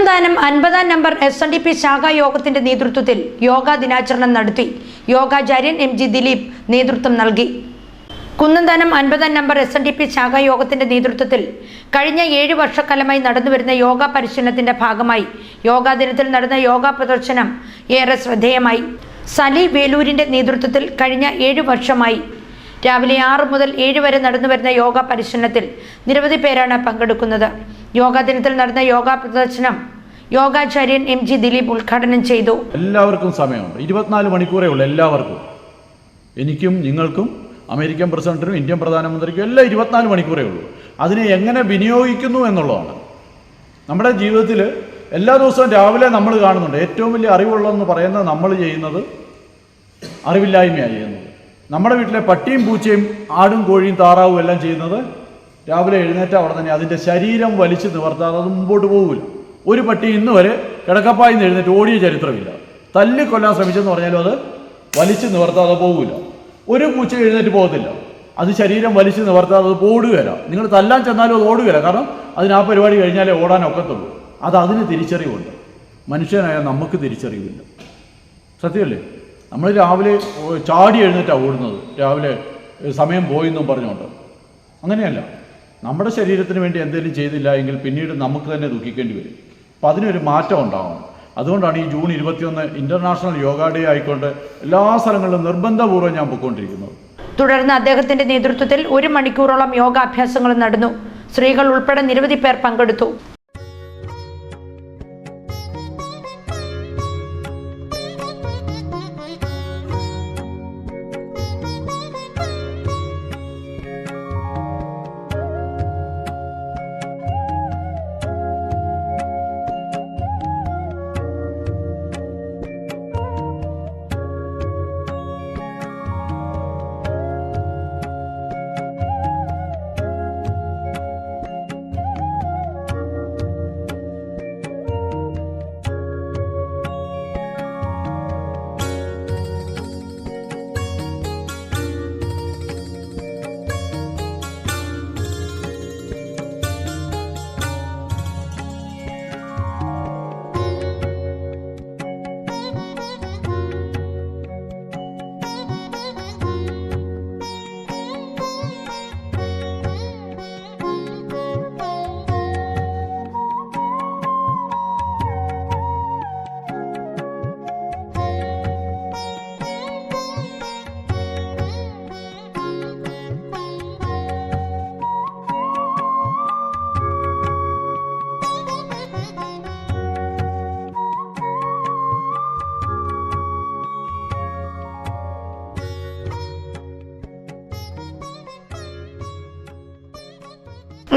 Kunnanthanam 50-ാം number SNDP ശാഖാ യോഗത്തിന്റെ നേതൃത്വത്തിൽ യോഗാ ദിനാചരണം നടത്തി. യോഗാചാര്യൻ MG ദിലീപ് നേതൃത്വം നൽകി. കുന്നന്താനം 50-ാം നമ്പർ SNDP ശാഖാ യോഗത്തിന്റെ നേതൃത്വത്തിൽ കഴിഞ്ഞ 7 വർഷക്കാലമായി നടന്നുവരുന്ന യോഗ പരിശീലനത്തിന്റെ ഭാഗമായി യോഗാ ദിനത്തിൽ നടന്ന യോഗാ പ്രദർശനം ഏറെ ശ്രദ്ധേയമായി. സലി വേലൂരിന്റെ നേതൃത്വത്തിൽ കഴിഞ്ഞ 7 വർഷമായി രാവിലെ 6 മുതൽ 7 വരെ നടന്നുവരുന്ന യോഗ പരിശീലനത്തിൽ നിരവധി പേരാണ് പങ്കെടുക്കുന്നത്. യോഗാ ദിനത്തിൽ നടന്ന യോഗ പ്രദർശനം യോഗാചാര്യൻ MG ദിലീപ് ഉദ്ഘാടനം ചെയ്തു. എല്ലാവർക്കും സമയമുണ്ട്, 24 മണിക്കൂറേ ഉള്ളൂ. എല്ലാവർക്കും, എനിക്കും നിങ്ങൾക്കും അമേരിക്കൻ പ്രസിഡന്റിനും ഇന്ത്യൻ പ്രധാനമന്ത്രിക്കും എല്ലാം 24 മണിക്കൂറേ ഉള്ളൂ. അതിനെ എങ്ങനെ വിനിയോഗിക്കുന്നു എന്നുള്ളതാണ് നമ്മുടെ ജീവിതത്തിൽ. എല്ലാ ദിവസവും രാവിലെ നമ്മൾ കാണുന്നുണ്ട്, ഏറ്റവും വലിയ അറിവുള്ളതെന്ന് പറയുന്നത് നമ്മൾ ചെയ്യുന്നത് അറിവില്ലായ്മയാണ് ചെയ്യുന്നത്. നമ്മുടെ വീട്ടിലെ പട്ടിയും പൂച്ചയും ആടും കോഴിയും താറാവും എല്ലാം ചെയ്യുന്നത് രാവിലെ എഴുന്നേറ്റ അവിടെ തന്നെ അതിൻ്റെ ശരീരം വലിച്ചു നിവർത്താതെ അത് മുമ്പോട്ട് പോകില്ല. ഒരു പട്ടി ഇന്ന് വരെ കിടക്കപ്പായിൽ നിന്ന് എഴുന്നേറ്റ് ഓടിയ ചരിത്രമില്ല. തല്ലിക്കൊല്ലാൻ ശ്രമിച്ചെന്ന് പറഞ്ഞാലും അത് വലിച്ചു നിവർത്താതെ പോകില്ല. ഒരു പൂച്ച എഴുന്നേറ്റ് പോകത്തില്ല, അത് ശരീരം വലിച്ചു നിവർത്താതെ അത് ഓടുകയില്ല. നിങ്ങൾ തല്ലാൻ ചെന്നാലും അത് ഓടുകയില്ല, കാരണം അതിന് ആ പരിപാടി കഴിഞ്ഞാലേ ഓടാൻ ഒക്കത്തുള്ളൂ. അതിന് തിരിച്ചറിവുണ്ട്. മനുഷ്യനായ നമുക്ക് തിരിച്ചറിവില്ല. സത്യമല്ലേ? നമ്മൾ രാവിലെ ചാടി എഴുന്നേറ്റാണ് ഓടുന്നത്, രാവിലെ സമയം പോയെന്നും പറഞ്ഞുകൊണ്ട്. അങ്ങനെയല്ല, നമ്മുടെ ശരീരത്തിന് വേണ്ടി എന്തെങ്കിലും ചെയ്തില്ല എങ്കിൽ പിന്നീട് നമുക്ക് തന്നെ ദുഃഖിക്കേണ്ടി വരും. അപ്പം അതിനൊരു മാറ്റം ഉണ്ടാവണം. അതുകൊണ്ടാണ് ഈ ജൂൺ 21 ഇൻ്റർനാഷണൽ യോഗ ഡേ ആയിക്കൊണ്ട് എല്ലാ സ്ഥലങ്ങളിലും നിർബന്ധപൂർവ്വം ഞാൻ പൊയ്ക്കൊണ്ടിരിക്കുന്നത്. തുടർന്ന് അദ്ദേഹത്തിന്റെ നേതൃത്വത്തിൽ 1 മണിക്കൂറോളം യോഗാഭ്യാസങ്ങൾ നടന്നു. സ്ത്രീകൾ ഉൾപ്പെടെ നിരവധി പേർ പങ്കെടുത്തു.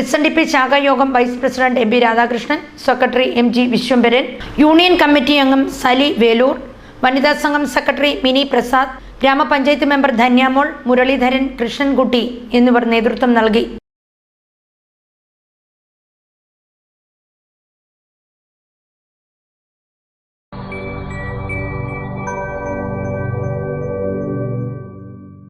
SNDP ശാഖായോഗം vice president MB Radhakrishnan, secretary MG Vishwambharan, union committee അംഗം സലി വേലൂർ, വനിതാ സംഘം സെക്രട്ടറി മിനി പ്രസാദ്, ഗ്രാമപഞ്ചായത്ത് മെമ്പർ ധന്യാമോൾ, മുരളീധരൻ, കൃഷ്ണൻകുട്ടി എന്നിവർ നേതൃത്വം നൽകി.